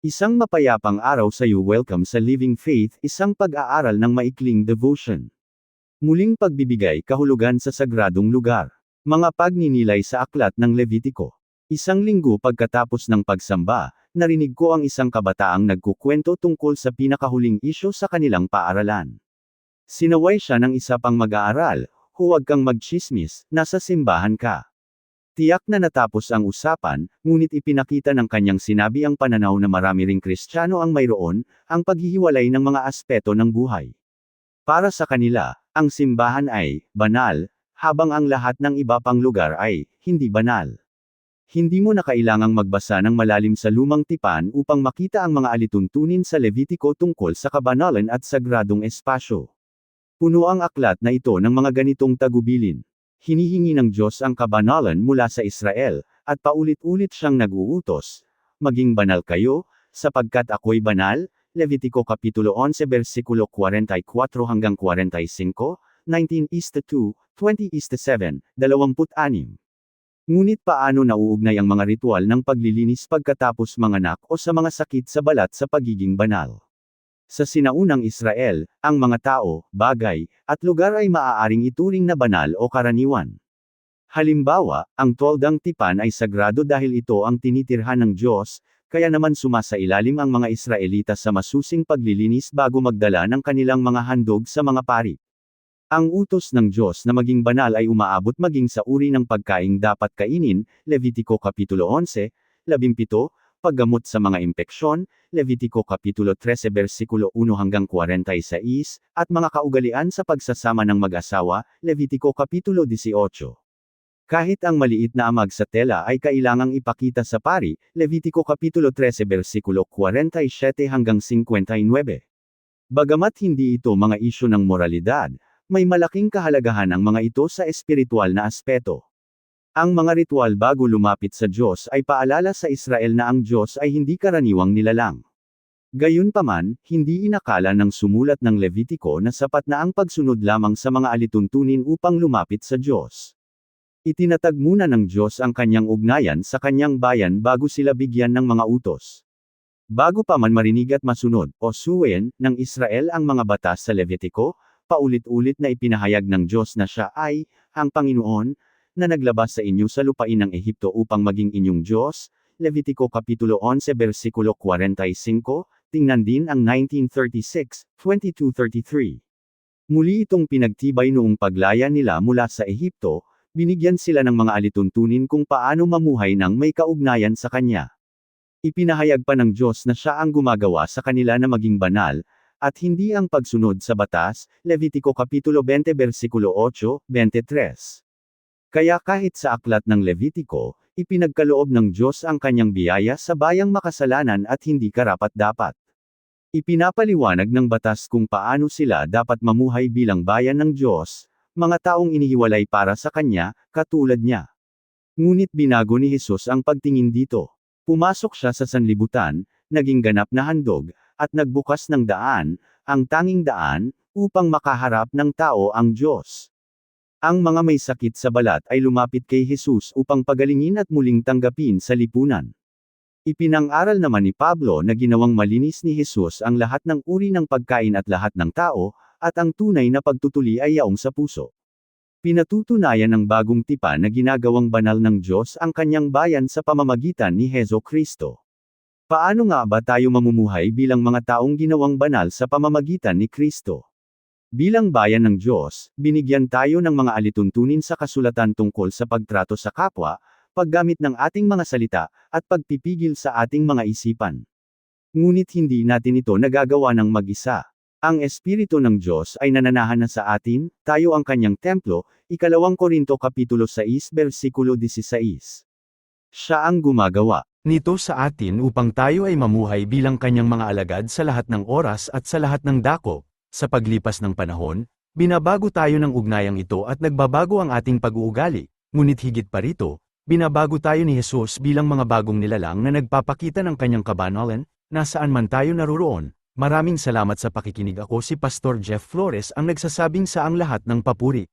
Isang mapayapang araw sa iyo. Welcome sa Living Faith, isang pag-aaral ng maikling devotion. Muling pagbibigay kahulugan sa sagradong lugar. Mga pagninilay sa aklat ng Levitiko. Isang linggo pagkatapos ng pagsamba, narinig ko ang isang kabataang nagkukwento tungkol sa pinakahuling isyu sa kanilang paaralan. Sinaway siya ng isa pang mag-aaral, "Huwag kang magtsismis, nasa simbahan ka." Tiyak na natapos ang usapan, ngunit ipinakita ng kanyang sinabi ang pananaw na marami ring Kristiyano ang mayroon, ang paghihiwalay ng mga aspeto ng buhay. Para sa kanila, ang simbahan ay banal, habang ang lahat ng iba pang lugar ay hindi banal. Hindi mo na kailangang magbasa ng malalim sa lumang tipan upang makita ang mga alituntunin sa Levitiko tungkol sa kabanalan at sagradong espasyo. Puno ang aklat na ito ng mga ganitong tagubilin. Hinihingi ng Diyos ang kabanalan mula sa Israel, at paulit-ulit siyang nag-uutos, "Maging banal kayo, sapagkat ako'y banal." Levitiko Kapitulo 11 versikulo 44 hanggang 45, 19:2, 20:7, 26. Ngunit paano nauugnay ang mga ritual ng paglilinis pagkatapos manganak o sa mga sakit sa balat sa pagiging banal? Sa sinaunang Israel, ang mga tao, bagay, at lugar ay maaaring ituring na banal o karaniwan. Halimbawa, ang toldang tipan ay sagrado dahil ito ang tinitirhan ng Diyos, kaya naman sumasailalim ang mga Israelita sa masusing paglilinis bago magdala ng kanilang mga handog sa mga pari. Ang utos ng Diyos na maging banal ay umaabot maging sa uri ng pagkaing dapat kainin, Levitiko Kapitulo 11, 17, paggamot sa mga impeksyon, Levitiko Kapitulo 13 versikulo 1 hanggang 46, at mga kaugalian sa pagsasama ng mag-asawa, Levitiko Kapitulo 18. Kahit ang maliit na amag sa tela ay kailangang ipakita sa pari, Levitiko Kapitulo 13 versikulo 47 hanggang 59. Bagamat hindi ito mga isyu ng moralidad, may malaking kahalagahan ang mga ito sa espiritual na aspeto. Ang mga ritual bago lumapit sa Diyos ay paalala sa Israel na ang Diyos ay hindi karaniwang nilalang. Gayunpaman, hindi inakala ng sumulat ng Levitiko na sapat na ang pagsunod lamang sa mga alituntunin upang lumapit sa Diyos. Itinatag muna ng Diyos ang kanyang ugnayan sa kanyang bayan bago sila bigyan ng mga utos. Bago pa man marinig at masunod, o suwayin, ng Israel ang mga batas sa Levitiko, paulit-ulit na ipinahayag ng Diyos na siya ay, ang Panginoon, na naglabas sa inyo sa lupain ng Ehipto upang maging inyong Diyos, Levitiko Kapitulo 11 versikulo 45, tingnan din ang 1936, 22-33. Muli itong pinagtibay noong paglaya nila mula sa Ehipto, binigyan sila ng mga alituntunin kung paano mamuhay ng may kaugnayan sa Kanya. Ipinahayag pa ng Diyos na siya ang gumagawa sa kanila na maging banal, at hindi ang pagsunod sa batas, Levitiko Kapitulo 20 versikulo 8, 23. Kaya kahit sa aklat ng Levitiko, ipinagkaloob ng Diyos ang kanyang biyaya sa bayang makasalanan at hindi karapat-dapat. Ipinapaliwanag ng batas kung paano sila dapat mamuhay bilang bayan ng Diyos, mga taong inihiwalay para sa Kanya, katulad niya. Ngunit binago ni Jesus ang pagtingin dito. Pumasok siya sa sanlibutan, naging ganap na handog, at nagbukas ng daan, ang tanging daan, upang makaharap ng tao ang Diyos. Ang mga may sakit sa balat ay lumapit kay Jesus upang pagalingin at muling tanggapin sa lipunan. Ipinang-aral naman ni Pablo na ginawang malinis ni Jesus ang lahat ng uri ng pagkain at lahat ng tao, at ang tunay na pagtutuli ay yaong sa puso. Pinatutunayan ng bagong tipan na ginagawang banal ng Diyos ang kanyang bayan sa pamamagitan ni Hesus Kristo. Paano nga ba tayo mamumuhay bilang mga taong ginawang banal sa pamamagitan ni Kristo? Bilang bayan ng Diyos, binigyan tayo ng mga alituntunin sa kasulatan tungkol sa pagtrato sa kapwa, paggamit ng ating mga salita, at pagpipigil sa ating mga isipan. Ngunit hindi natin ito nagagawa ng mag-isa. Ang Espiritu ng Diyos ay nananahan na sa atin, tayo ang kanyang templo, 2 Korinto Kapitulo 6 versikulo 16. Siya ang gumagawa nito sa atin upang tayo ay mamuhay bilang kanyang mga alagad sa lahat ng oras at sa lahat ng dako. Sa paglipas ng panahon, binabago tayo ng ugnayang ito at nagbabago ang ating pag-uugali, ngunit higit pa rito, binabago tayo ni Jesus bilang mga bagong nilalang na nagpapakita ng kanyang kabanalan, nasaan man tayo naroroon. Maraming salamat sa pakikinig. Ako si Pastor Jeff Flores ang nagsasabing sa ang lahat ng papuri.